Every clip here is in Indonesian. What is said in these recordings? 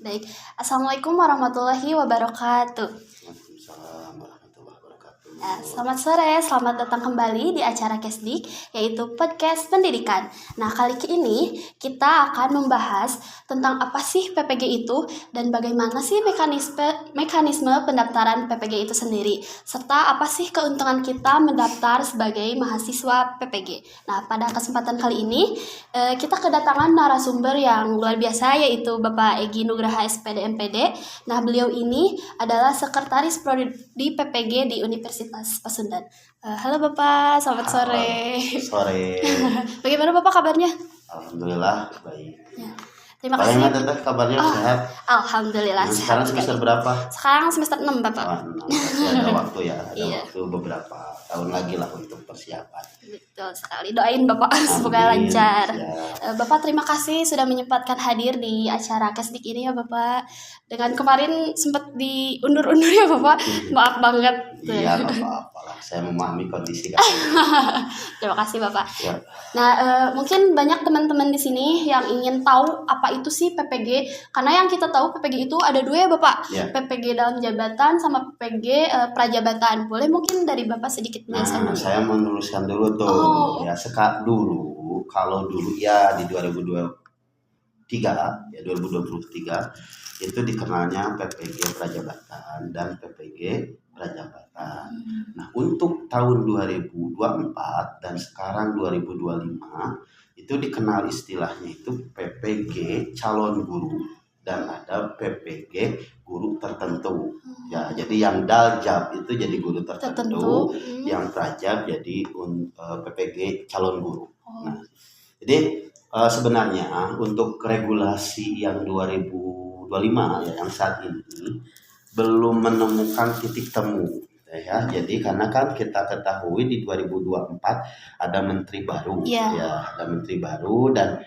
Baik, Assalamualaikum warahmatullahi wabarakatuh. Waalaikumsalam warahmatullahi wabarakatuh. Selamat sore, selamat datang kembali di acara Kesdik, yaitu podcast pendidikan. Nah, kali ini kita akan membahas tentang apa sih PPG itu dan bagaimana sih mekanisme pendaftaran PPG itu sendiri, serta apa sih keuntungan kita mendaftar sebagai mahasiswa PPG. Nah, pada kesempatan kali ini kita kedatangan narasumber yang luar biasa, yaitu Bapak Egy Nugraha SPD MPD. Nah, beliau ini adalah sekretaris prodi PPG di Universitas Pasundan. Halo Bapak, selamat sore. Sore. Bagaimana Bapak kabarnya? Alhamdulillah baik. Ya. Terima Bagaimana kasih. teteh kabarnya sehat? Alhamdulillah Sekarang sehat semester sekali. berapa? Sekarang semester 6 Bapak. Masih ada waktu ya, ada Iya. waktu beberapa tahun lagi lah untuk persiapan. Betul sekali. Doain Bapak semoga Amin. lancar. Ya. Bapak terima kasih sudah menyempatkan hadir di acara Kesdik ini ya Bapak. Dengan kemarin sempat diundur-undur ya Bapak. Maaf banget. Iya, nggak apa-apa lah. Saya memahami kondisi kan. Terima kasih Bapak. Ya. Nah, mungkin banyak teman-teman di sini yang ingin tahu apa itu sih PPG. Karena yang kita tahu PPG itu ada dua ya Bapak. Ya. PPG dalam jabatan sama PPG prajabatan. Boleh mungkin dari Bapak sedikit menjelaskan Nah, dulu? saya meneruskan dulu tuh. Oh. Ya, dulu kalau dulu ya di 2023 ya 2023 itu dikenalnya PPG Prajabatan dan PPG Prajabatan. Nah, untuk tahun 2024 dan sekarang 2025 itu dikenal istilahnya itu PPG calon guru dan ada PPG guru tertentu. Ya, jadi yang daljab itu jadi guru tertentu, yang prajab jadi PPG calon guru. Oh. Nah, jadi sebenarnya untuk regulasi yang 2025 ya, yang saat ini belum menemukan titik temu ya. Jadi karena kan kita ketahui di 2024 ada menteri baru. Yeah. Ya, ada menteri baru dan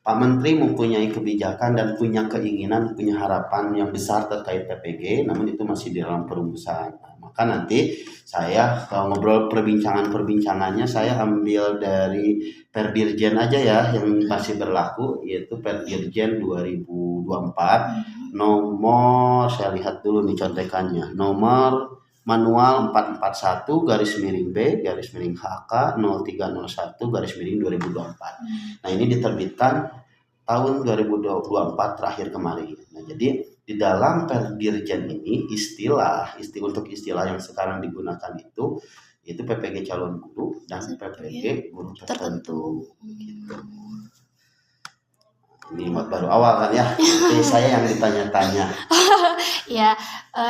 Pak Menteri mempunyai kebijakan dan punya keinginan, punya harapan yang besar terkait PPG, namun itu masih di dalam perumusan. Nah, maka nanti saya kalau ngobrol perbincangannya saya ambil dari Perdirjen aja ya yang masih berlaku, yaitu Perdirjen 2024 nomor, saya lihat dulu nih contekannya, nomor manual 441 garis miring B garis miring HK 0301 garis miring 2024. Nah, ini diterbitkan tahun 2024 terakhir kemarin. Nah, jadi di dalam Perdirjen ini istilah untuk istilah yang sekarang digunakan itu PPG calon guru dan PPG guru tertentu. Gitu. Ini baru awal kan ya, jadi saya yang ditanya-tanya. Ya,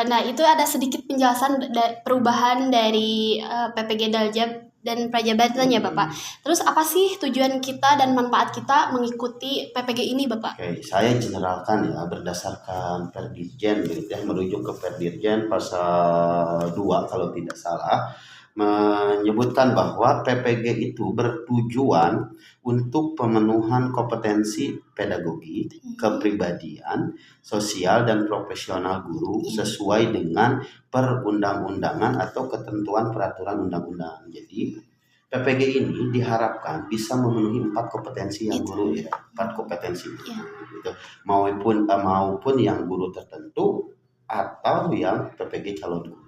nah itu ada sedikit penjelasan perubahan dari PPG Daljab dan Prajabatan ya Bapak. Terus apa sih tujuan kita dan manfaat kita mengikuti PPG ini Bapak? Oke, saya generalkan ya berdasarkan Perdirjen gitu ya, merujuk ke Perdirjen pasal 2 kalau tidak salah, menyebutkan bahwa PPG itu bertujuan untuk pemenuhan kompetensi pedagogi, kepribadian, sosial dan profesional guru sesuai dengan perundang-undangan atau ketentuan peraturan undang-undang. Jadi PPG ini diharapkan bisa memenuhi 4 kompetensi yang guru ya, 4 kompetensi gitu. Maupun yang guru tertentu atau yang PPG calon guru.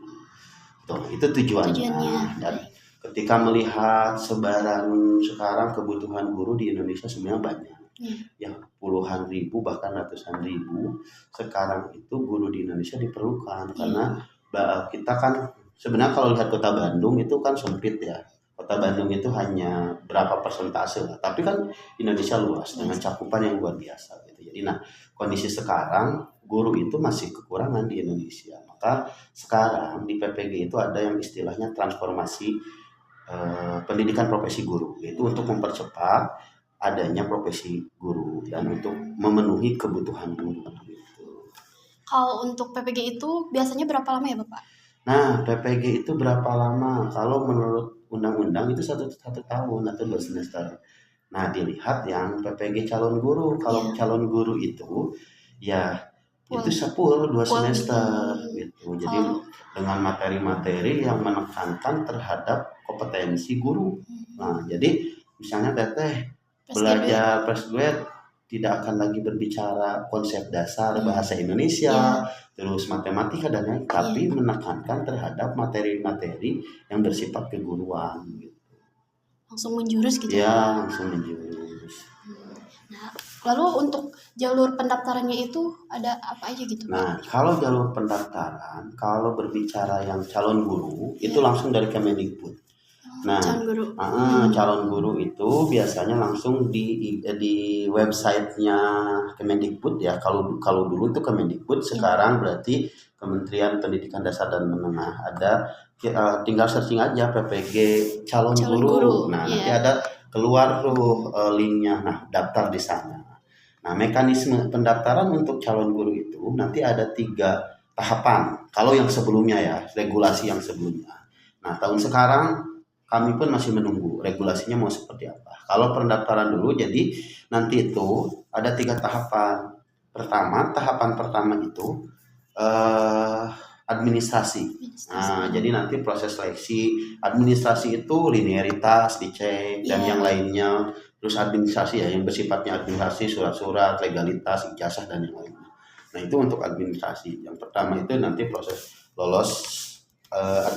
Itu tujuannya. Dan ketika melihat sebaran sekarang kebutuhan guru di Indonesia sebenarnya banyak. Ya, puluhan ribu bahkan ratusan ribu sekarang itu guru di Indonesia diperlukan karena kita kan sebenarnya kalau lihat kota Bandung itu kan sempit ya. Kota Bandung itu hanya berapa persentase lah, tapi kan Indonesia luas dengan cakupan yang luar biasa gitu. Jadi kondisi sekarang guru itu masih kekurangan di Indonesia. Maka sekarang di PPG itu ada yang istilahnya transformasi pendidikan profesi guru, yaitu untuk mempercepat adanya profesi guru dan untuk memenuhi kebutuhan guru gitu. Kalau untuk PPG itu biasanya berapa lama ya Bapak? Nah, PPG itu berapa lama? Kalau menurut undang-undang itu satu tahun atau 2 semester. Nah, dilihat yang PPG calon guru. Kalau calon guru itu ya itu 2 semester gitu. Jadi dengan materi-materi yang menekankan terhadap kompetensi guru. Nah, jadi misalnya teteh belajar postgrad tidak akan lagi berbicara konsep dasar Iya. bahasa Indonesia, Iya. terus matematika dan lain, tapi menekankan terhadap materi-materi yang bersifat keguruan gitu. Langsung menjurus gitu Ya, ya. langsung menjurus. Nah, lalu untuk jalur pendaftarannya itu ada apa aja gitu, Pak? Nah, kalau jalur pendaftaran, kalau berbicara yang calon guru, itu Iya. langsung dari Kemendikbud. Nah, Calon guru. calon guru itu biasanya langsung di websitenya Kemendikbud ya. Kalau dulu itu Kemendikbud, sekarang berarti Kementerian Pendidikan Dasar dan Menengah. Ada tinggal searching aja PPG calon Calon guru. guru, Nah, iya. nanti ada keluar tuh linknya. Nah, daftar di sana. Nah, mekanisme pendaftaran untuk calon guru itu nanti ada 3 tahapan. Kalau yang sebelumnya ya, regulasi yang sebelumnya. Nah, tahun sekarang kami pun masih menunggu regulasinya mau seperti apa. Kalau pendaftaran dulu, jadi nanti itu ada 3 tahapan. Tahapan pertama itu administrasi. Nah, jadi nanti proses seleksi administrasi itu linearitas dicek dan Iya. yang lainnya. Terus administrasi ya yang bersifatnya administrasi, surat-surat, legalitas, ijazah dan yang lainnya. Nah, itu untuk administrasi. Yang pertama itu nanti proses lolos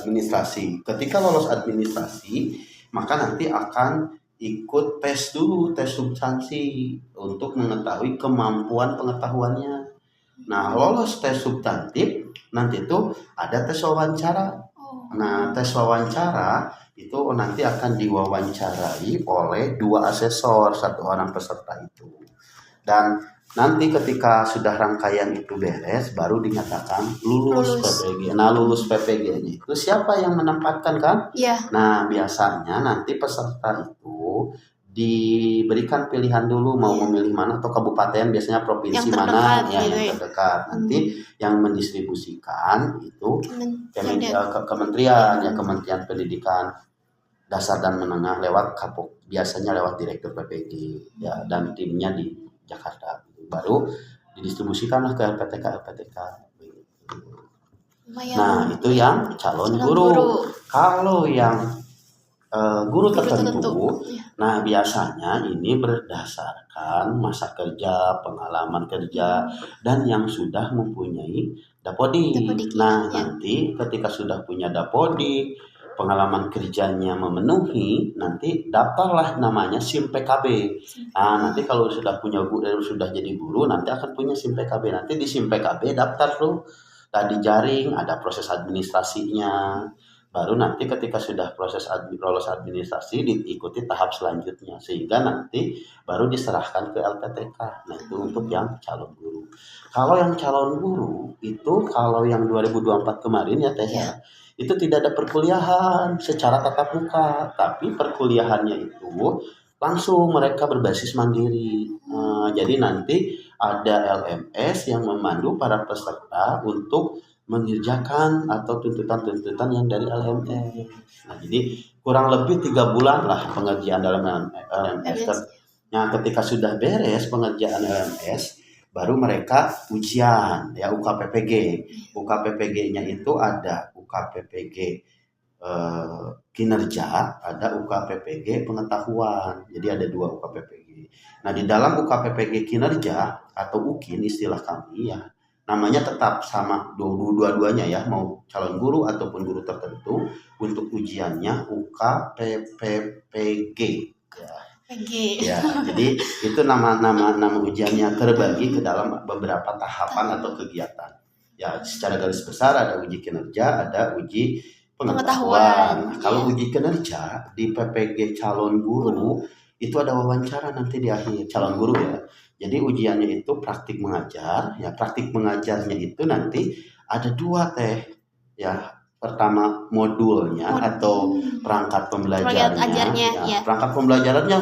administrasi. Ketika lolos administrasi, maka nanti akan ikut tes dulu, tes substansi untuk mengetahui kemampuan pengetahuannya. Nah, lolos tes substantif, nanti itu ada tes wawancara. Oh. Nah, tes wawancara itu nanti akan diwawancarai oleh 2 asesor, 1 orang peserta itu. Dan nanti ketika sudah rangkaian itu beres, baru dinyatakan lulus PPG. Nah, lulus PPG-nya itu siapa yang menempatkan kan? Iya. Nah, biasanya nanti peserta itu diberikan pilihan dulu mau memilih mana, atau kabupaten, biasanya provinsi Yang mana terdekat, yang gitu ya. terdekat. Nanti yang mendistribusikan itu Kementerian. Kementerian Pendidikan Dasar dan Menengah lewat Kapok, biasanya lewat Direktur PPG ya, dan timnya di Jakarta. Baru didistribusikanlah ke LPTK. Lumayan. Nah, itu yang calon guru. Kalau yang guru tertentu, iya. nah biasanya ini berdasarkan masa kerja, pengalaman kerja, dan yang sudah mempunyai dapodik. Nah, ya. nanti ketika sudah punya dapodik, pengalaman kerjanya memenuhi, nanti daftarlah namanya SIM PKB. Nah, nanti kalau sudah punya sudah jadi guru, nanti akan punya SIM PKB. Nanti di SIM PKB daftar tuh, tadi jaring, ada proses administrasinya. Baru nanti ketika sudah proses lolos administrasi diikuti tahap selanjutnya, sehingga nanti baru diserahkan ke LPTK. Nah, itu untuk yang calon guru. Kalau yang calon guru itu, kalau yang 2024 kemarin ya Teh ya, itu tidak ada perkuliahan secara tatap muka, tapi perkuliahannya itu langsung mereka berbasis mandiri. Jadi nanti ada LMS yang memandu para peserta untuk mengerjakan atau tuntutan-tuntutan yang dari LMS. Nah, jadi kurang lebih 3 bulan lah pengerjaan dalam LMS. Nah, ketika sudah beres pengerjaan LMS, baru mereka ujian ya UKPPG. UKPPG-nya itu ada UKPPG kinerja, ada UKPPG pengetahuan. Jadi ada 2 UKPPG. Nah, di dalam UKPPG kinerja atau UKIN istilah kami ya, namanya tetap sama dua-duanya ya, mau calon guru ataupun guru tertentu, untuk ujiannya UKPPG ya. Jadi itu nama ujiannya terbagi ke dalam beberapa tahapan atau kegiatan ya. Secara garis besar ada uji kinerja, ada uji pengetahuan. Kalau uji kinerja di PPG calon guru itu ada wawancara nanti di akhir, calon guru ya. Jadi ujiannya itu praktik mengajar ya. Praktik mengajarnya itu nanti ada 2 Teh ya. Pertama modulnya atau perangkat pembelajarannya ya. Perangkat pembelajarannya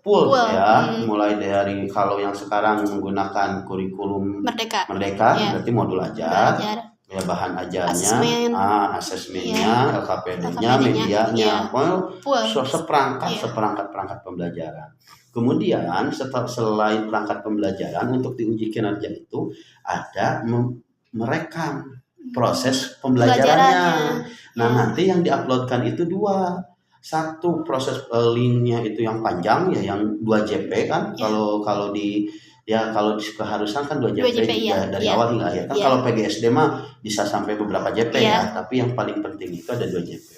full ya, mulai dari kalau yang sekarang menggunakan kurikulum Merdeka ya. Berarti modul ajar ya, bahan ajarnya, asesmennya, LKPD-nya, medianya, seperangkat pembelajaran. Kemudian selain perangkat pembelajaran, untuk diuji kinerja itu ada merekam proses pembelajarannya. Nah, nanti yang diuploadkan itu 2. 1 proses linknya itu yang panjang ya, yang 2 JP kan. Kalau di Ya kalau keharusan kan 2 2 JP JP ya, iya. dari Iya. awal hingga akhir. Kan Iya. kalau PGSD mah bisa sampai beberapa JP Iya. ya, tapi yang paling penting itu ada 2 JP.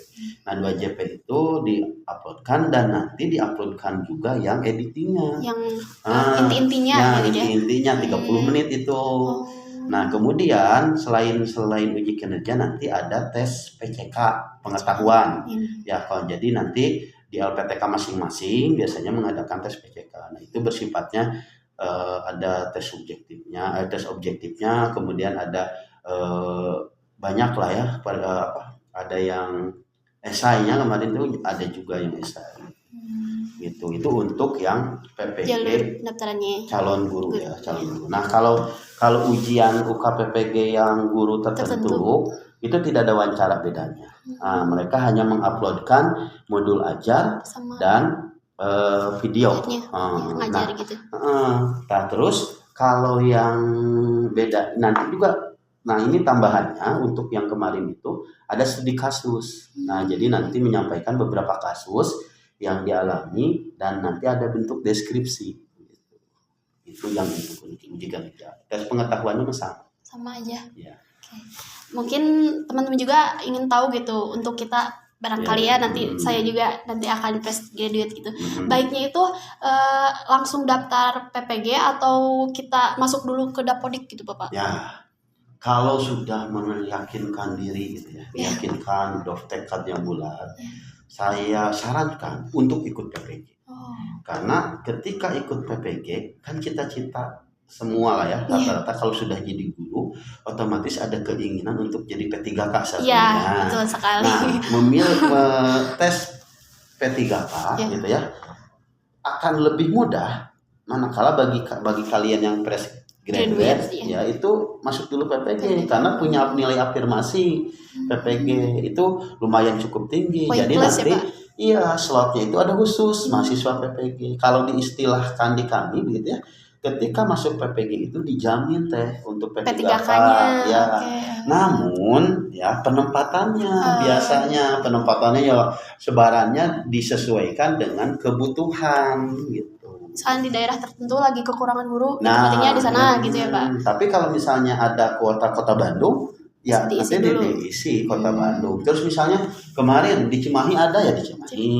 Nah 2 JP itu diuploadkan dan nanti diuploadkan juga yang editingnya. Yang Ya inti-intinya gitu ya. inti-intinya 30 menit itu. Oh. Nah kemudian selain uji kinerja nanti ada tes PCK pengetahuan. Ya kalau jadi nanti di LPTK masing-masing biasanya mengadakan tes PCK. Nah itu bersifatnya ada tes objektifnya, kemudian ada banyak lah ya, ada yang esainya kemarin tuh ada juga yang esai. Gitu. Itu untuk yang PPG Jalur pendaftarannya. calon guru ya, calon guru. Nah, kalau ujian UKPPG yang guru tertentu itu tidak ada wawancara bedanya. Nah, mereka hanya menguploadkan modul ajar Sama dan video. ngajar gitu. Nah, terus kalau yang beda nanti juga, nah ini tambahannya untuk yang kemarin itu ada studi kasus. Nah, jadi nanti menyampaikan beberapa kasus yang dialami dan nanti ada bentuk deskripsi. Itu yang untuk uji kinerja. Tes pengetahuannya sama aja. Ya. Okay. Mungkin teman-teman juga ingin tahu gitu untuk kita barangkali ya nanti saya juga nanti akan fresh graduate gitu. Baiknya itu langsung daftar PPG atau kita masuk dulu ke Dapodik gitu Bapak? Ya. Kalau sudah meyakinkan diri gitu ya, meyakinkan tekad yang bulat, saya sarankan untuk ikut PPG. Karena ketika ikut PPG kan cita-cita semua lah ya, rata-rata kalau sudah jadi guru otomatis ada keinginan untuk jadi P3K satunya. Iya, betul sekali. Nah, memilih tes P3K gitu ya akan lebih mudah manakala bagi kalian yang fresh graduate ya itu masuk dulu PPG karena punya nilai afirmasi PPG itu lumayan cukup tinggi. Jadi nanti slotnya itu ada khusus mahasiswa PPG. Kalau diistilahkan di kami begitu ya, ketika masuk PPG itu dijamin untuk P3K-nya ya. Namun ya penempatannya biasanya ya sebarannya disesuaikan dengan kebutuhan gitu. Misalnya di daerah tertentu lagi kekurangan guru, tempatnya di sana gitu ya Pak. Tapi kalau misalnya ada kuota Kota Bandung, ya nanti diisi Kota Bandung. Terus misalnya kemarin di Cimahi ada ya di Cimahi,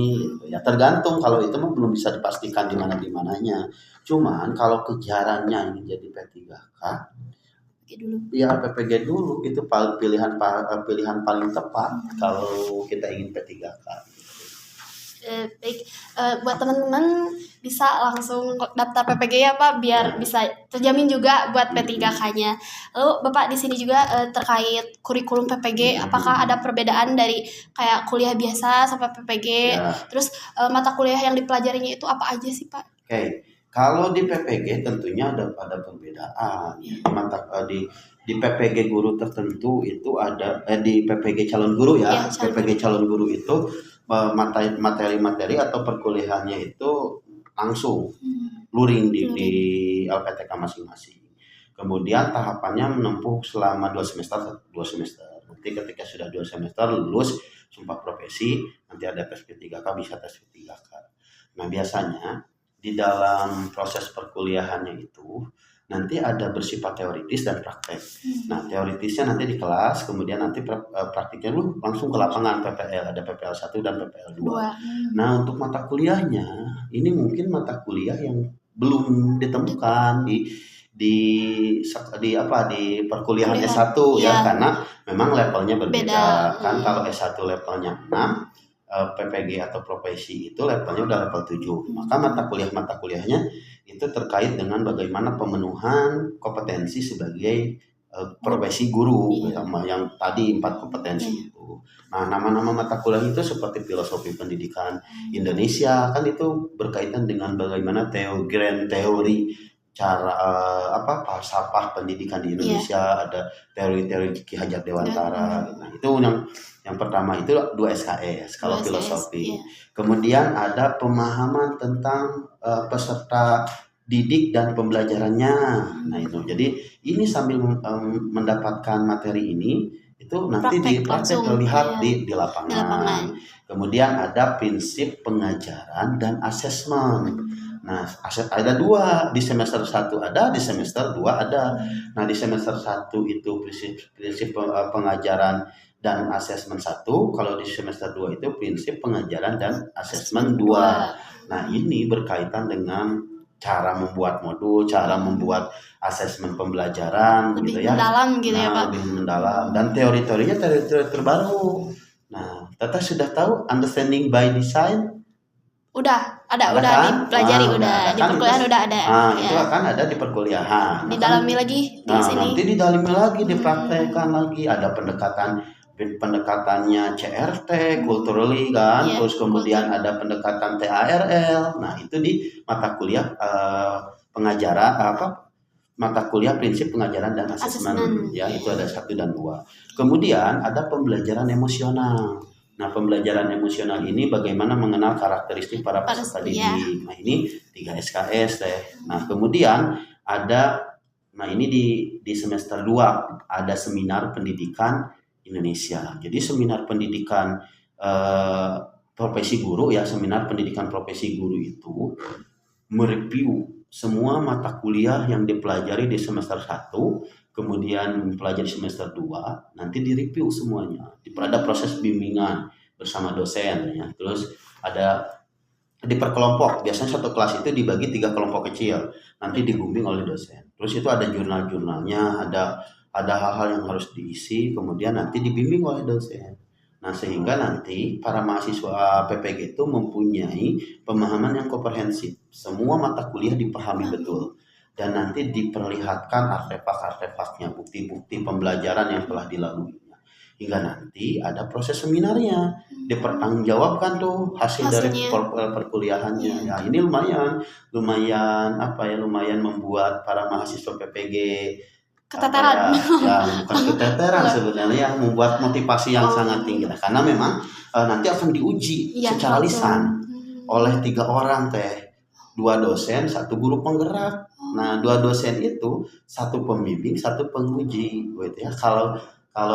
ya tergantung. Kalau itu mah belum bisa dipastikan di mananya. Cuman kalau kejarannya menjadi P3K, ya PPG dulu itu pilihan paling tepat kalau kita ingin P3K. Baik, buat teman-teman bisa langsung daftar PPG ya Pak biar bisa terjamin juga buat P3K-nya. Lalu Bapak di sini juga terkait kurikulum PPG, apakah ada perbedaan dari kayak kuliah biasa sampai PPG? Terus mata kuliah yang dipelajarinya itu apa aja sih Pak? Oke. Kalau di PPG tentunya ada perbedaan. Di PPG guru tertentu itu ada di PPG calon guru ya. PPG calon guru itu materi-materi atau perkuliahannya itu langsung luring di LPTK masing-masing. Kemudian tahapannya menempuh selama 2 semester. Nanti ketika sudah 2 semester lulus sumpah profesi, nanti ada tes P3K, bisa tes P3K. Nah biasanya di dalam proses perkuliahannya itu nanti ada bersifat teoritis dan praktek. Nah teoritisnya nanti di kelas, kemudian nanti praktiknya lu langsung ke lapangan PPL, ada PPL 1 dan PPL 2. Nah untuk mata kuliahnya ini mungkin mata kuliah yang belum ditemukan di perkuliahan S1 ya karena memang levelnya berbeda. Kan kalau S1 levelnya 6, PPG atau profesi itu levelnya udah level 7. Maka mata kuliahnya itu terkait dengan bagaimana pemenuhan kompetensi sebagai profesi guru yang tadi 4 kompetensi itu. Nah, nama-nama mata kuliah itu seperti filosofi pendidikan Indonesia kan itu berkaitan dengan bagaimana teori cara falsafah pendidikan di Indonesia, ada teori-teori Ki Hajar Dewantara. Nah, itu yang pertama itu 2 SKS kalau filosofi. Kemudian ada pemahaman tentang peserta didik dan pembelajarannya. Nah, itu. Jadi ini sambil mendapatkan materi ini itu nanti dipraktek terlihat di lapangan. Kemudian ada prinsip pengajaran dan asesmen. Nah, ada dua, di semester 1 ada, di semester 2 ada. Nah, di semester 1 itu prinsip pengajaran dan asesmen 1, kalau di semester 2 itu prinsip pengajaran dan asesmen 2. Nah, ini berkaitan dengan cara membuat modul, cara membuat asesmen pembelajaran Lebih gitu ya. mendalam gitu ya, Pak. Lebih mendalam, dan teori-teorinya teori terbaru. Nah, Tata sudah tahu understanding by design? Udah Ada udah kan? dipelajari, Udah ada di kan perkuliahan itu. udah ada. Itu akan ada di perkuliahan. Nah, Didalami lagi di sini. nanti didalami lagi, dipraktekkan lagi. Ada pendekatannya CRT, culturally kan. Iya, Terus kemudian ada pendekatan TARL. Nah, itu di mata kuliah pengajaran mata kuliah prinsip pengajaran dan asesmen. Ya, itu ada 1 dan 2. Kemudian ada pembelajaran emosional. Nah, pembelajaran emosional ini bagaimana mengenal karakteristik para peserta didik. Nah, ini 3 SKS teh. Nah, kemudian ada, nah ini di semester 2 ada seminar pendidikan Indonesia. Jadi seminar pendidikan profesi guru ya, seminar pendidikan profesi guru itu mereview semua mata kuliah yang dipelajari di semester 1, kemudian mempelajari semester 2, nanti direview semuanya. Ada proses bimbingan bersama dosen ya. Terus ada diperkelompok, biasanya satu kelas itu dibagi 3 kelompok kecil, nanti dibimbing oleh dosen. Terus itu ada jurnal-jurnalnya, ada hal-hal yang harus diisi, kemudian nanti dibimbing oleh dosen. Nah, sehingga nanti para mahasiswa PPG itu mempunyai pemahaman yang komprehensif. Semua mata kuliah dipahami betul. Dan nanti diperlihatkan artefak-artefaknya, bukti-bukti pembelajaran yang telah dilaluinya. Hingga nanti ada proses seminarnya, dipertanggungjawabkan tuh hasil dari perkuliahannya. Ya, ini lumayan membuat para mahasiswa PPG keteteran. Bukan keteteran sebenarnya, membuat motivasi yang sangat tinggi. Nah, karena memang nanti akan diuji secara lisan oleh 3 orang teh, 2 dosen, 1 guru penggerak. Nah, 2 dosen itu 1 pembimbing, 1 penguji, gitu ya. Kalau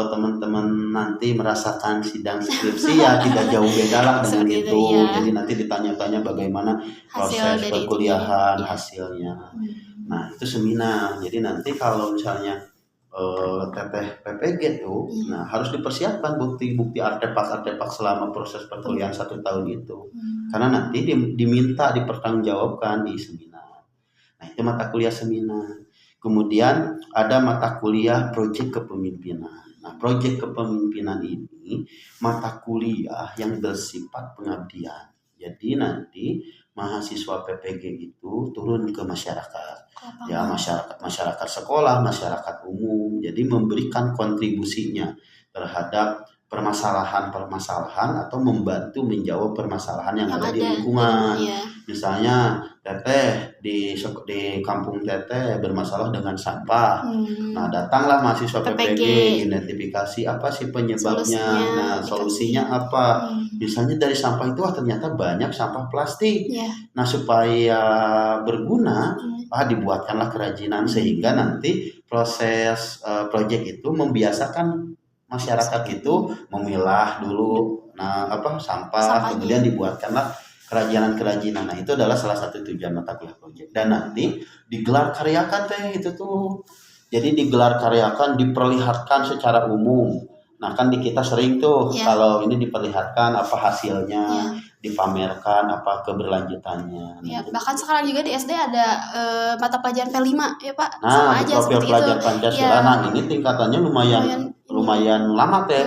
teman-teman nanti merasakan sidang skripsi ya tidak jauh beda lah dengan itu. Ya. Jadi nanti ditanya-tanya bagaimana proses perkuliahan, hasilnya. Nah, itu seminar. Jadi nanti kalau misalnya teteh PPG tuh, nah harus dipersiapkan bukti-bukti artefak selama proses perkuliahan 1 tahun itu. Karena nanti diminta dipertanggungjawabkan di seminar. Nah, itu mata kuliah seminar. Kemudian ada mata kuliah proyek kepemimpinan. Nah, proyek kepemimpinan ini mata kuliah yang bersifat pengabdian. Jadi nanti mahasiswa PPG itu turun ke masyarakat. Ya, masyarakat sekolah, masyarakat umum. Jadi memberikan kontribusinya terhadap permasalahan atau membantu menjawab permasalahan yang ada di lingkungan. Misalnya teteh di kampung teteh bermasalah dengan sampah. Nah, datanglah mahasiswa PPG identifikasi apa sih penyebabnya. Nah, solusinya apa? Misalnya dari sampah itu ternyata banyak sampah plastik. Nah, supaya berguna, dibuatkanlah kerajinan sehingga nanti proses proyek itu membiasakan masyarakat itu memilah dulu sampah, kemudian dibuatkanlah kerajinan. Nah, itu adalah salah satu tujuan mata kuliah proyek. Dan nanti digelar karyakan teh itu tuh. Jadi digelar karyakan, diperlihatkan secara umum. Nah, kan di kita sering tuh kalau ini diperlihatkan apa hasilnya, dipamerkan apa keberlanjutannya. Ya, bahkan sekarang juga di SD ada mata pelajaran P5 ya Pak. Nah, sama aja profil seperti pelajar itu. Pancasila. Nah, ini tingkatannya lumayan lama teh.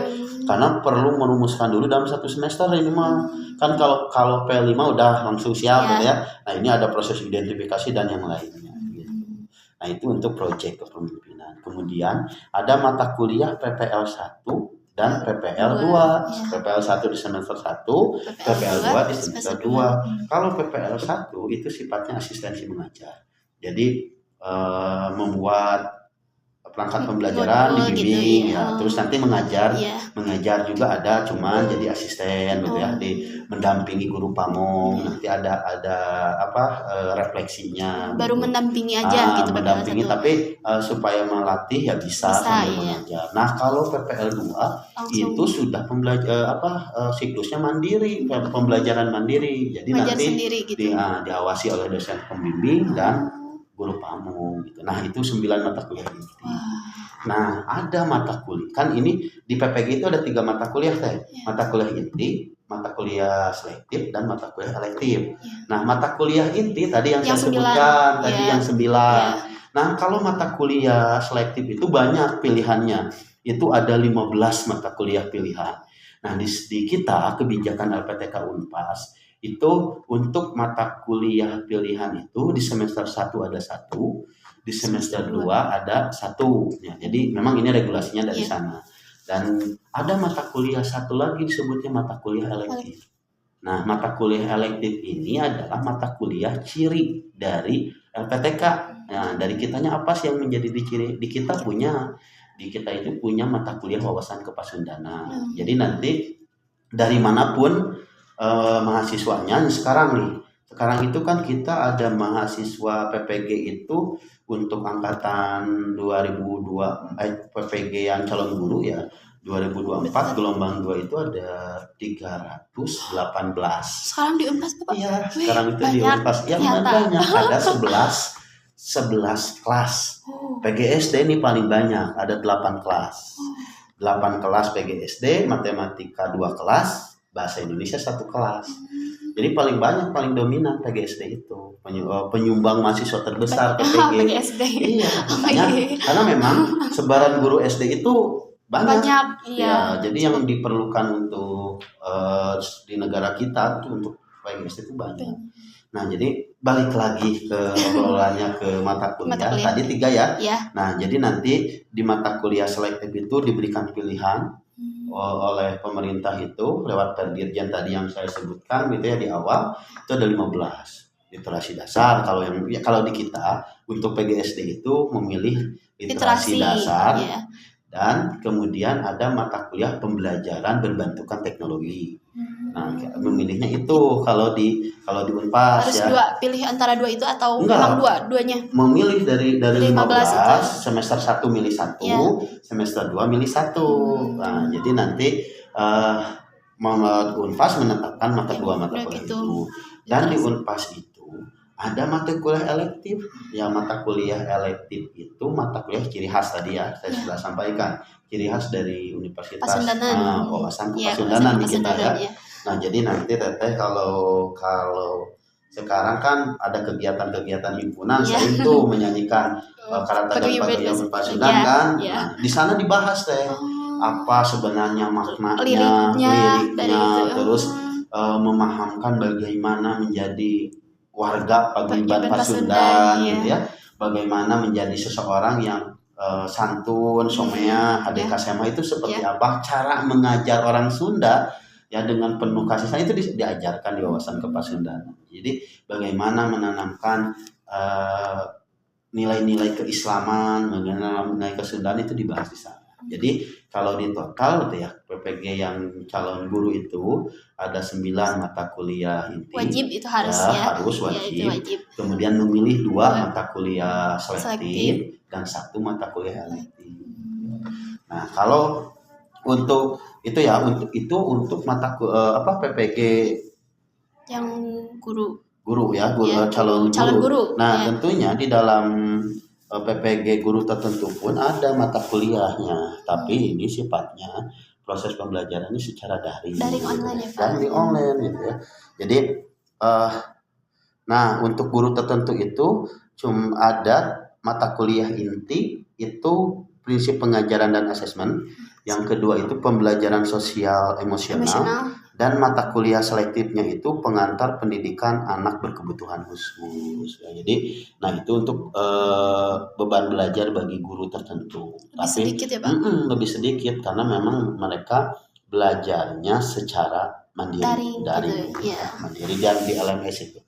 Karena perlu merumuskan dulu dalam 1 semester ini mah. Kan kalau P5 udah langsung siap gitu ya. Nah, ini ada proses identifikasi dan yang lainnya gitu. Nah, itu untuk proyek kepemimpinan. Kemudian ada mata kuliah PPL 1 dan PPL 2. PPL 1 di semester 1, PPL 2 di semester 2. Kalau PPL 1 itu sifatnya asistensi mengajar. Jadi membuat perangkat pembelajaran Modul gitu dibimbing ya. ya. Terus nanti mengajar Iya. mengajar juga ada, cuman jadi asisten gitu ya, mendampingi guru pamong. Nanti ada refleksinya Baru gitu. mendampingi aja gitu PPL Mendampingi 1. tapi supaya melatih ya bisa sambil iya. mengajar. Nah, kalau PPL 2 Langsung itu sudah siklusnya mandiri, pembelajaran mandiri. Jadi belajar nanti sendiri gitu. diawasi oleh dosen pembimbing dan guru pamong gitu. Nah, itu 9 mata kuliah inti. Nah, ada mata kuliah. Kan ini di PPG itu ada 3 mata kuliah teh. Mata kuliah inti, mata kuliah selektif, dan mata kuliah elektif. Nah, mata kuliah inti tadi yang saya 9. sebutkan, tadi yang 9. Iya. Nah, kalau mata kuliah selektif itu banyak pilihannya. Itu ada 15 mata kuliah pilihan. Nah, di kita kebijakan LPTK Unpas itu untuk mata kuliah pilihan itu di semester 1 ada 1, di semester 2 ada 1 ya. Jadi memang ini regulasinya dari sana. Dan ada mata kuliah satu lagi disebutnya mata kuliah elektif. Nah, mata kuliah elektif ini adalah mata kuliah ciri dari LPTK. Nah, dari kitanya apa sih yang menjadi ciri? Di kita itu punya mata kuliah wawasan kepasundanan. Jadi nanti dari manapun mahasiswanya sekarang itu kan kita ada mahasiswa PPG itu untuk angkatan 2002 PPG yang calon guru ya 2024 gelombang 2 itu ada 318. Sekarang di Unpas Bapak? Iya, sekarang itu di banyak, Unpas yang banyak ada 11 kelas. PGSD ini paling banyak, ada 8 kelas. 8 kelas PGSD, matematika 2 kelas, bahasa Indonesia 1 kelas. Jadi paling banyak, paling dominan PGSD itu. Penyumbang mahasiswa terbesar PPG. PGSD. Iya, makanya karena memang sebaran guru SD itu banyak iya. Ya, jadi yang diperlukan untuk di negara kita itu untuk PGSD itu banyak. Nah, jadi balik lagi ke obrolannya ke mata kuliah. Tadi 3 ya. Nah, jadi nanti di mata kuliah selektif itu diberikan pilihan oleh pemerintah itu lewat Perdirjen tadi yang saya sebutkan gitu ya di awal, itu ada 15. Literasi dasar kalau di kita untuk PGSD itu memilih literasi dasar. Dan kemudian ada mata kuliah pembelajaran berbentukan teknologi. Nah, memilihnya itu kalau di Unpas harus ya. Pilih antara 2 itu atau Enggak, memang duanya? Memilih dari 15 semester 1 milih 1, semester 2 milih 1. Nah, jadi nanti Unpas menetapkan mata kuliah itu. Dan di Unpas itu ada mata kuliah elektif. Ya, mata kuliah elektif itu mata kuliah ciri khas tadi ya, saya sudah sampaikan. Ciri khas dari Universitas Wawasan Kepasundanan di kita ya. Nah, jadi nanti Teteh kalau sekarang kan ada kegiatan-kegiatan himpunan, saya itu menyanyikan karakter dan paguyuban Pasundan kan. Nah, di sana dibahas apa sebenarnya maknanya, liriknya, terus memahamkan bagaimana menjadi warga paguyuban Pasundan gitu ya. Bagaimana menjadi seseorang yang santun, somea, hadeka sema itu seperti apa, cara mengajar orang Sunda ya dengan penuh kasih sayang itu diajarkan di wawasan kepasundanan. Jadi bagaimana menanamkan nilai-nilai keislaman, nilai kesundaan itu dibahas di sana. Jadi kalau di total gitu ya, PPG yang calon guru itu ada 9 mata kuliah inti. Wajib itu harus harus wajib. Kemudian memilih 2 mata kuliah selektif dan 1 mata kuliah elektif. Nah, kalau untuk itu ya, untuk mata PPG yang guru ya, calon guru. Nah, tentunya di dalam PPG guru tertentu pun ada mata kuliahnya, tapi ini sifatnya proses pembelajarannya secara daring online ya, Pak. Daring online gitu ya. Jadi nah, untuk guru tertentu itu cuma ada mata kuliah inti itu prinsip pengajaran dan asesmen. Yang kedua itu pembelajaran sosial emosional. Dan mata kuliah selektifnya itu pengantar pendidikan anak berkebutuhan khusus. Ya, jadi, nah itu untuk beban belajar bagi guru tertentu. Lebih sedikit ya, Pak? Lebih sedikit karena memang mereka belajarnya secara mandiri, daring, mandiri dan di LMS itu.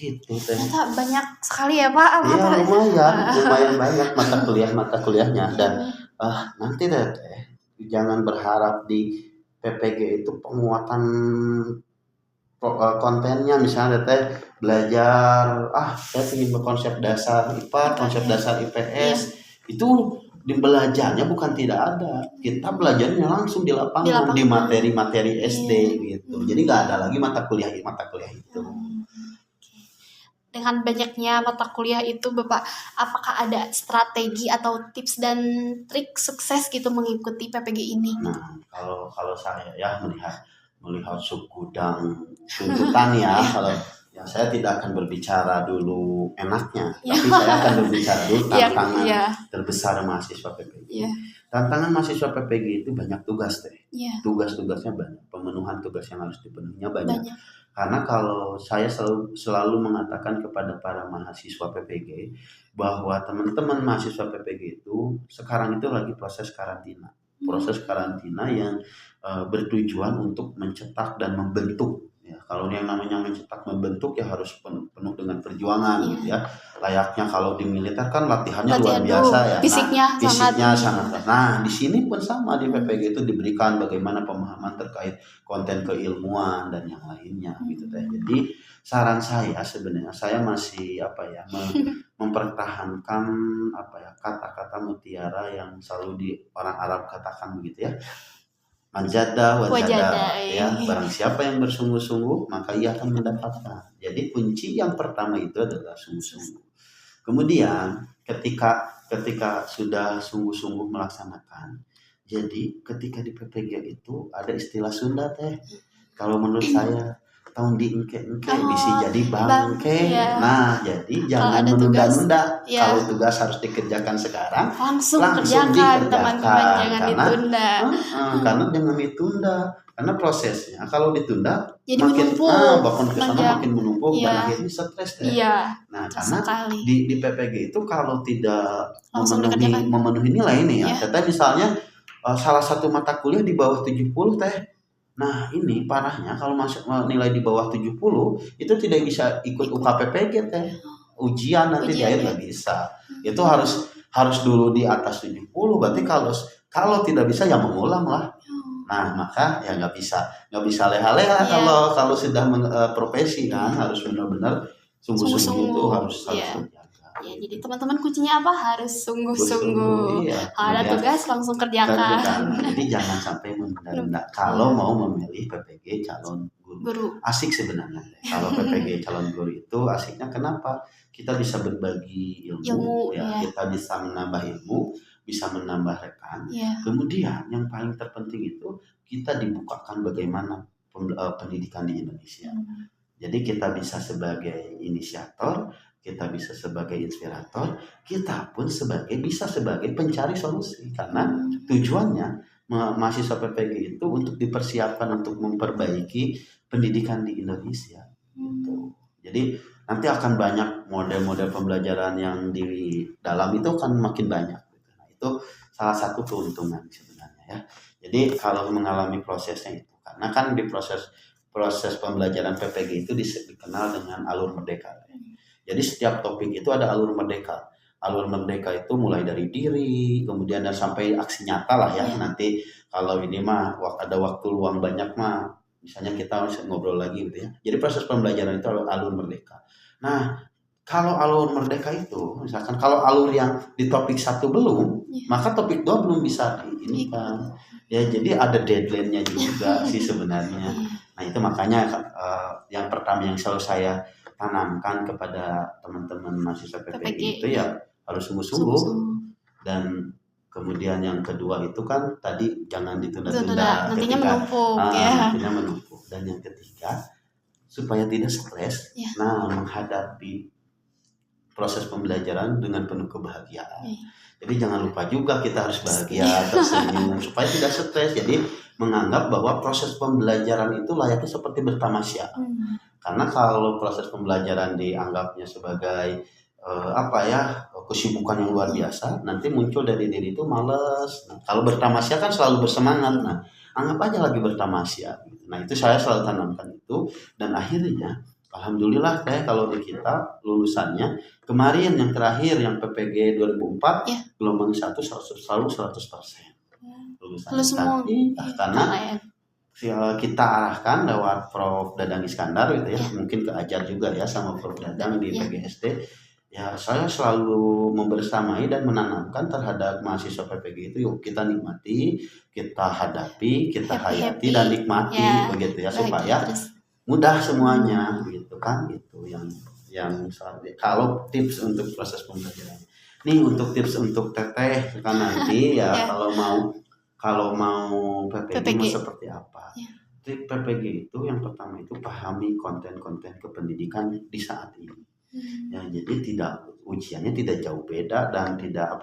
gitu teh. Ternyata banyak sekali ya Pak Iya mata. lumayan banyak mata kuliahnya dan nanti deh teh jangan berharap di PPG itu penguatan kontennya misalnya teh belajar saya ingin berkonsep dasar IPA, konsep dasar IPS itu di belajarnya bukan tidak ada, kita belajarnya langsung di lapangan di materi-materi SD gitu. Jadi nggak ada lagi mata kuliah itu. Dengan banyaknya mata kuliah itu Bapak, apakah ada strategi atau tips dan trik sukses gitu mengikuti PPG ini? Nah, kalau saya ya melihat segudang tuntutan ya, kalau yang saya tidak akan berbicara dulu enaknya, tapi saya akan berbicara dulu tantangan terbesar mahasiswa PPG. Tantangan mahasiswa PPG itu banyak tugas deh. Tugas-tugasnya banyak, pemenuhan tugas yang harus dipenuhinya banyak. Karena kalau saya selalu mengatakan kepada para mahasiswa PPG bahwa teman-teman mahasiswa PPG itu sekarang itu lagi proses karantina yang bertujuan untuk mencetak dan membentuk. Ya, kalau yang namanya mencetak membentuk ya harus penuh dengan perjuangan gitu ya. Layaknya kalau di militer kan latihannya luar biasa ya. Fisiknya sangat. Nah, di sini pun sama di PPG itu diberikan bagaimana pemahaman terkait konten keilmuan dan yang lainnya gitu teh. Jadi saran saya sebenarnya saya masih mempertahankan kata-kata mutiara yang selalu di orang Arab katakan begitu ya. Manjada wajada ya, barang siapa yang bersungguh-sungguh maka ia akan mendapatkan. Jadi kunci yang pertama itu adalah sungguh-sungguh. Kemudian ketika sudah sungguh-sungguh melaksanakan, jadi ketika di PPG itu ada istilah Sunda teh. Kalau menurut saya tahun diengke-engke bisa jadi bangke. Nah, jadi jangan menunda-nunda. Kalau tugas harus dikerjakan sekarang, langsung dikerjakan, teman-teman, jangan ditunda. Karena jangan ditunda. Karena prosesnya kalau ditunda jadi makin makin menumpuk dan akhirnya stres deh. Nah, karena di PPG itu kalau tidak memenuhi nilai ini ya. Teteh misalnya salah satu mata kuliah di bawah 70 teh. Nah ini parahnya kalau masuk nilai di bawah 70 itu tidak bisa ikut UKPPG teh, ujian nanti di akhir nggak bisa. Itu harus dulu di atas 70, berarti kalau tidak bisa ya mengulang lah. Nah maka ya nggak bisa leha-leha kalau sudah profesi kan harus benar-benar sungguh-sungguh itu harus terjaga. Ya, jadi teman-teman kuncinya apa? Harus sungguh-sungguh. Kalau ada tugas langsung kerjakan. Jadi jangan sampai menunda-nunda. Kalau mau memilih PPG calon guru. Asik sebenarnya. Kalau PPG calon guru itu asiknya kenapa? Kita bisa berbagi ilmu kita bisa menambah ilmu, bisa menambah rekan. Kemudian yang paling terpenting itu kita dibukakan bagaimana pendidikan di Indonesia. Jadi kita bisa sebagai inisiator, kita bisa sebagai inspirator, kita pun bisa sebagai pencari solusi. Karena tujuannya mahasiswa PPG itu untuk dipersiapkan untuk memperbaiki pendidikan di Indonesia. Gitu. Jadi nanti akan banyak model-model pembelajaran yang di dalam itu akan makin banyak. Nah, itu salah satu keuntungan sebenarnya ya. Jadi kalau mengalami prosesnya itu, karena kan di proses pembelajaran PPG itu dikenal dengan alur merdeka. Jadi setiap topik itu ada alur merdeka. Alur merdeka itu mulai dari diri, kemudian sampai aksi nyata lah ya. Nanti kalau ini mah ada waktu luang banyak mah, misalnya kita bisa ngobrol lagi gitu ya. Jadi proses pembelajaran itu alur merdeka. Nah, kalau alur merdeka itu, misalkan kalau alur yang di topik 1 belum, maka topik 2 belum bisa ini kan. Ya jadi ada deadline-nya juga sih sebenarnya. Nah itu makanya yang pertama yang selalu saya tanamkan kepada teman-teman mahasiswa PPG itu ya harus sungguh-sungguh. Dan kemudian yang kedua itu kan tadi jangan ditunda-tunda. Nantinya menumpuk Nantinya menumpuk. Dan yang ketiga supaya tidak stres, menghadapi proses pembelajaran dengan penuh kebahagiaan. Jadi jangan lupa juga kita harus bahagia, tersenyum supaya tidak stres. Jadi menganggap bahwa proses pembelajaran itu layaknya seperti bertamasya. Karena kalau proses pembelajaran dianggapnya sebagai kesibukan yang luar biasa, nanti muncul dari diri itu malas. Nah, kalau bertamasya kan selalu bersemangat. Nah, anggap aja lagi bertamasya. Nah, itu saya selalu tanamkan itu dan akhirnya alhamdulillah teh kalau di kita lulusannya kemarin yang terakhir yang PPG 2004 Ya. gelombang 1 selalu 100% lulusan. Lulus semua. Iya, karena Keren. kita arahkan lewat Prof. Dadang Iskandar gitu ya, mungkin keajar juga ya sama Prof. Dadang di PGSD. Ya saya selalu membersamai dan menanamkan terhadap mahasiswa PPG itu, yuk kita nikmati, kita hadapi, kita hayati dan nikmati begitu ya, supaya mudah semuanya gitu kan. Itu yang kalau tips untuk proses pembelajaran. Nih untuk tips untuk teteh kan nanti ya kalau mau PPG seperti apa. Tip PPG itu yang pertama itu pahami konten-konten kependidikan di saat ini. Ya, jadi ujiannya tidak jauh beda dan tidak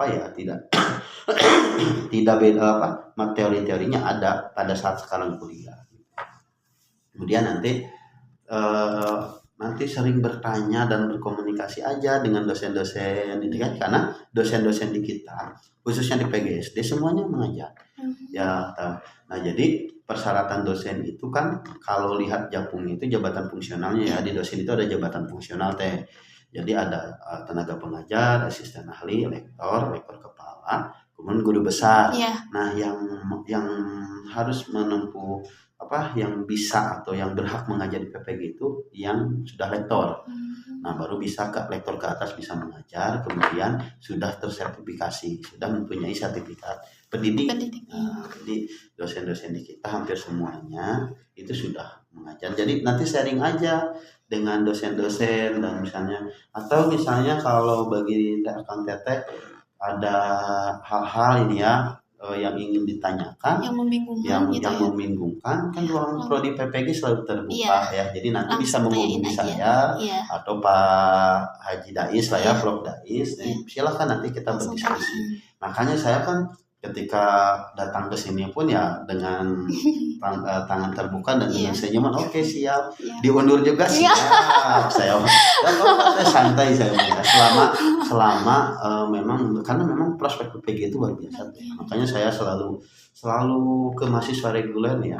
tidak beda teori-teorinya ada pada saat sekarang kuliah. Kemudian nanti sering bertanya dan berkomunikasi aja dengan dosen-dosen itu kan, karena dosen-dosen di kita khususnya di PGSD semuanya mengajar. Ya, nah jadi persyaratan dosen itu kan kalau lihat JAPFUNG itu jabatan fungsionalnya ya, di dosen itu ada jabatan fungsional teh. Jadi ada tenaga pengajar, asisten ahli, lektor kepala, kemudian guru besar. Nah, yang harus menempuh yang bisa atau yang berhak mengajar di PPG itu yang sudah lektor. Nah, baru bisa ke lektor ke atas bisa mengajar, kemudian sudah tersertifikasi, sudah mempunyai sertifikat pendidik. Nah, jadi dosen-dosen di kita hampir semuanya itu sudah mengajar. Jadi nanti sharing aja dengan dosen-dosen dan misalnya kalau bagi Kang Teteh ada hal-hal ini ya yang ingin ditanyakan, yang membingungkan kan ruang prodi PPG selalu terbuka ya. Jadi nanti bisa menghubungi saya atau Pak Haji Dais lah ya, Prof. Dais. Silakan nanti kita berdiskusi. Makanya saya kan ketika datang ke sini pun ya dengan tangan terbuka dan dengan senyuman, oke siap, diundur juga siap. Saya santai saya selama memang karena memang prospek PPG itu luar biasa. Makanya saya selalu ke mahasiswa reguler ya.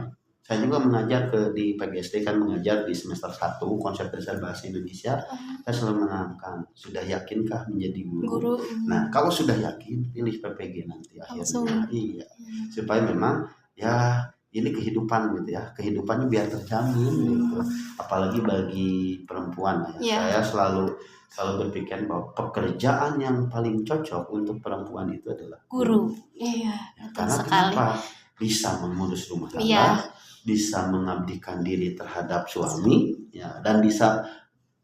Saya juga mengajar di PGSD kan, mengajar di semester 1 konsep dasar bahasa Indonesia. Saya selalu menanamkan, sudah yakinkah menjadi guru? Nah, kalau sudah yakin, pilih PPG nanti akhirnya. Iya. Supaya memang ya ini kehidupan gitu ya. Kehidupannya biar terjamin gitu. Apalagi bagi perempuan ya. Saya selalu berpikir bahwa pekerjaan yang paling cocok untuk perempuan itu adalah guru. Iya, karena kenapa? Bisa mengurus rumah tangga, bisa mengabdikan diri terhadap suami ya, dan bisa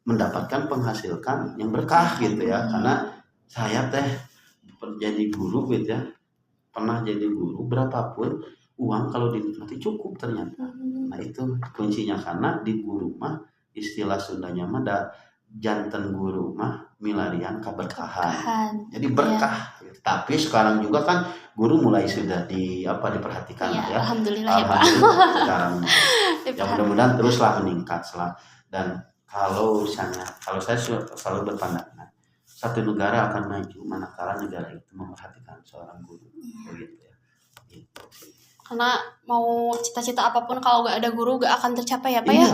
mendapatkan penghasilan yang berkah gitu ya. Karena saya jadi guru gitu ya, pernah jadi guru, berapapun uang kalau dinikmati cukup ternyata. Nah itu kuncinya, karena di guru mah istilah Sundanya mah janten guru mah milarian keberkahan. Jadi berkah. Tapi sekarang juga kan guru mulai sudah diperhatikan ya. Alhamdulillah ya Pak. Sekarang ya mudah-mudahan teruslah meningkat dan kalau saya selalu berpandangan satu negara akan maju manakala negara itu memperhatikan seorang guru begitu ya. Gitu sih. Karena mau cita-cita apapun kalau nggak ada guru nggak akan tercapai ya Pak ya.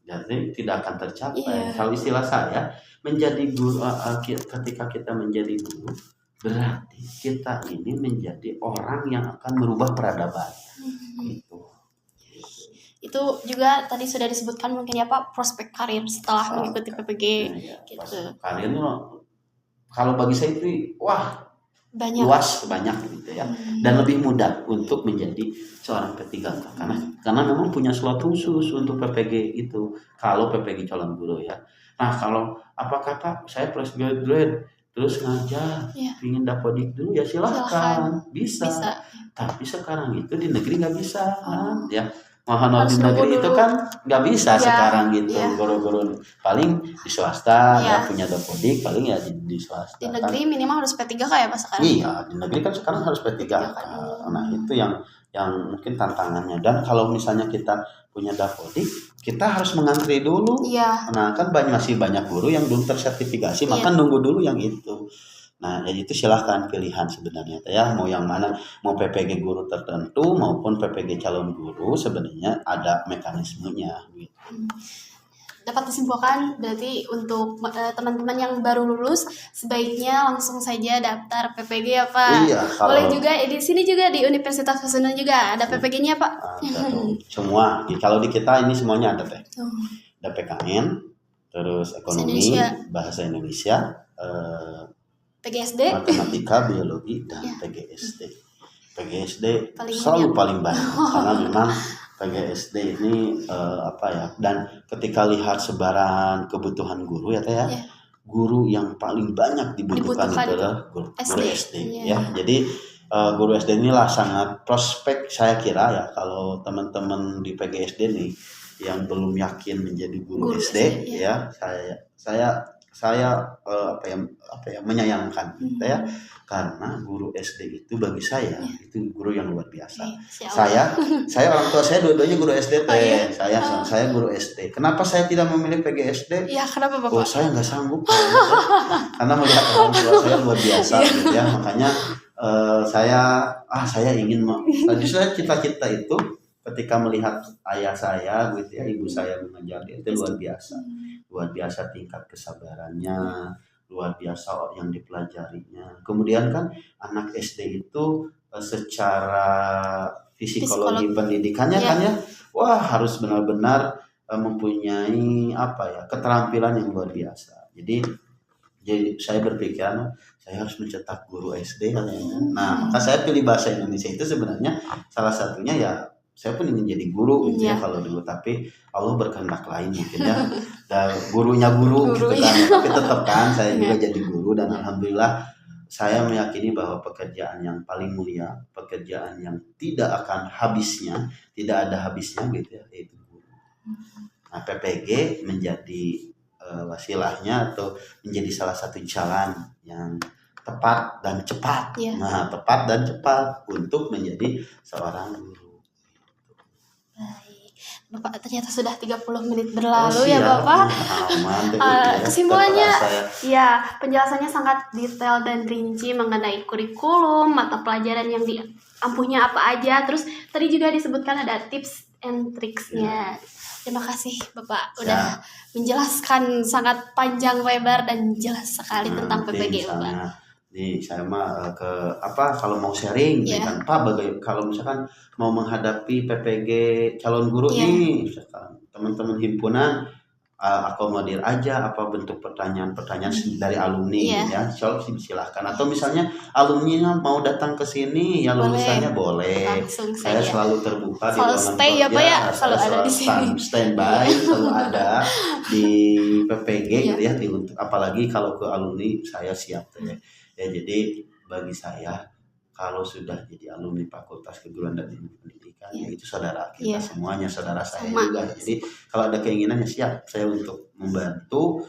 Jadi tidak akan tercapai. Kalau istilah saya menjadi guru, ketika kita menjadi guru berarti kita ini menjadi orang yang akan merubah peradaban. Itu juga tadi sudah disebutkan mungkin ya Pak, prospek karir setelah mengikuti PPG gitu. Karir kalau bagi saya itu banyak gitu ya, dan lebih mudah untuk menjadi seorang P3K karena memang punya slot khusus untuk PPG itu kalau PPG calon guru ya. Nah kalau apakah Pak saya fresh graduate terus ngajar ingin dapodik dulu ya silahkan. Bisa. Tapi sekarang itu di negeri nggak bisa ya. Mohon di negeri itu kan nggak bisa sekarang gitu. Guru-guru paling di swasta ya punya dapodik, paling ya di swasta. Di negeri minimal harus P3K ya Pak sekarang. Iya, di negeri kan sekarang harus P3K. Nah itu yang mungkin tantangannya. Dan kalau misalnya kita punya dapodik, kita harus mengantri dulu. Nah kan masih banyak guru yang belum tersertifikasi, maka nunggu dulu yang itu. Nah, jadi itu silahkan pilihan sebenarnya ya, mau yang mana, mau PPG guru tertentu maupun PPG calon guru sebenarnya ada mekanismenya gitu. dapat disimpulkan berarti untuk teman-teman yang baru lulus sebaiknya langsung saja daftar PPG ya Pak. Iya, Boleh juga di sini juga di Universitas Pasundan juga ada PPG-nya Pak. ada tuh. Semua. Kalau di kita ini semuanya ada teh. Ada PKN, terus ekonomi, bahasa Indonesia, PGSD, matematika, biologi, dan PGSD. PGSD Paling selalu banyak. paling banyak karena memang PGSD ini dan ketika lihat sebaran kebutuhan guru ya teh ya, Iya. guru yang paling banyak dibutuhkan Dibutuhkan itu adalah guru SD Iya. ya. Jadi guru SD inilah sangat prospek saya kira ya, kalau teman-teman di PGSD nih yang belum yakin menjadi guru SD ya, saya menyayangkan gitu ya, karena guru SD itu bagi saya itu guru yang luar biasa. Saya orang tua saya dua-duanya guru SD teh. Saya guru SD. Kenapa saya tidak memilih PGSD? Iya, kenapa Bapak? Oh, saya nggak sanggup karena melihat orang tua saya luar biasa gitu ya. Makanya saya ingin tadi saya cita-cita itu ketika melihat ayah saya gitu ya, ibu saya mengajar dia itu luar biasa tingkat kesabarannya, luar biasa yang dipelajarinya. Kemudian kan anak SD itu secara psikologi pendidikannya kan ya, wah harus benar-benar mempunyai keterampilan yang luar biasa. Jadi saya berpikir saya harus mencetak guru SD kan ya. Nah, maka saya pilih bahasa Indonesia itu sebenarnya salah satunya ya, saya pun ingin jadi guru gitu ya kalau dulu, tapi Allah berkehendak lain mungkin ya. Dan gurunya guru gitu kan. Tapi tetap kan saya juga jadi guru, dan alhamdulillah saya meyakini bahwa pekerjaan yang paling mulia, pekerjaan yang tidak akan habisnya, tidak ada habisnya gitu ya, yaitu guru. Nah, PPG menjadi wasilahnya atau menjadi salah satu jalan yang tepat dan cepat. Nah, tepat dan cepat untuk menjadi seorang guru. Baik, Bapak ternyata sudah 30 menit berlalu ya Bapak. Kesimpulannya ya, penjelasannya sangat detail dan rinci mengenai kurikulum, mata pelajaran yang diampuhnya apa aja. Terus tadi juga disebutkan ada tips and tricksnya. Terima kasih Bapak udah menjelaskan sangat panjang lebar dan jelas sekali tentang PPG Bapak. Saya mah kalau mau sharing kan Pak, kalau misalkan mau menghadapi PPG calon guru nih, misalkan teman-teman himpunan akomodir aja bentuk pertanyaan dari alumni ya, silahkan. Atau misalnya alumni mau datang ke sini ya, lulusannya boleh. Saya selalu terbuka di ruangan kerja, selalu ada di sini, standby selalu ada di PPG gitu ya, untuk apalagi kalau ke alumni saya siap ya. Jadi bagi saya kalau sudah jadi alumni Fakultas Keguruan dan Ilmu Pendidikan ya itu saudara kita semuanya, saudara saya juga. Jadi kalau ada keinginannya siap saya untuk membantu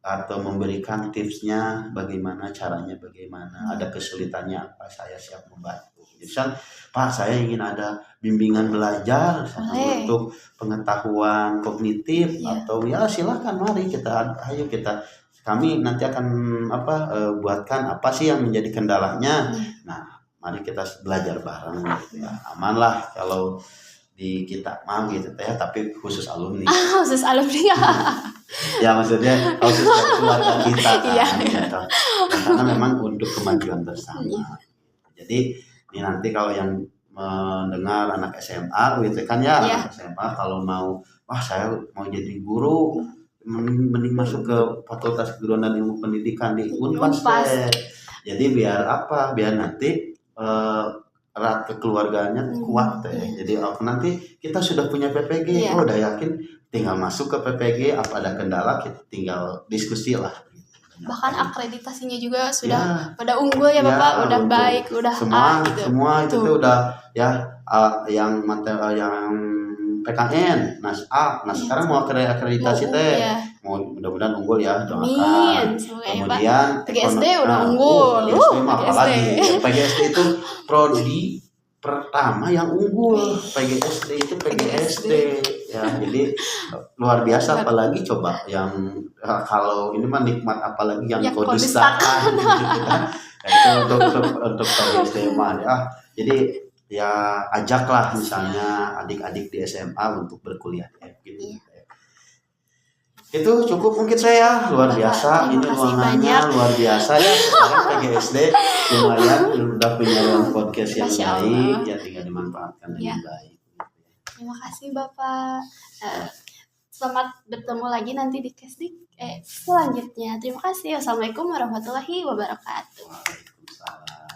atau memberikan tipsnya, bagaimana caranya, bagaimana ada kesulitannya apa, saya siap membantu. Misal Pak, saya ingin ada bimbingan belajar untuk pengetahuan kognitif atau ya silakan, mari kami nanti akan buatkan apa sih yang menjadi kendalanya. Nah, mari kita belajar bareng gitu ya. Aman lah kalau di kita mah gitu ya, tapi khusus alumni. Khusus alumni. Ya maksudnya khusus keluarga kita kan. Gitu. Karena memang untuk kemajuan bersama. Jadi ini nanti kalau yang mendengar anak SMA gitu kan ya, anak SMA kalau mau saya mau jadi guru, mending masuk ke Fakultas Keguruan dan Ilmu Pendidikan di Unpas. Jadi biar nanti erat kekeluargaannya kuat Jadi nanti kita sudah punya PPG, udah yakin tinggal masuk ke PPG, apa ada kendala kita tinggal diskusi lah. Bahkan akreditasinya juga sudah pada unggul ya Bapak, udah baik, udah semua itu udah yang PKN, A. Nah sekarang mau akreditasi mau mudah-mudahan unggul ya, doakan. Kemudian PGSD udah unggul. PGSD mah apalagi. PGSD itu prodi pertama yang unggul. PGSD ya, jadi luar biasa. Apalagi coba yang kalau ini mah nikmat, apalagi yang kodustakan gitu kan. Itu untuk PGSD mah jadi ya ajaklah misalnya adik-adik di SMA untuk berkuliah gitu. Itu cukup mungkin saya luar Bapak, biasa terima ini kasih ruangannya banyak. luar biasa ya sekarang PGSD lumayan udah punya ruang podcast yang Masya baik Allah. ya tinggal dimanfaatkan Ya. dengan baik. Terima kasih Bapak. Selamat bertemu lagi nanti di Kesdik selanjutnya. Terima kasih. Wassalamualaikum warahmatullahi wabarakatuh. Waalaikumsalam.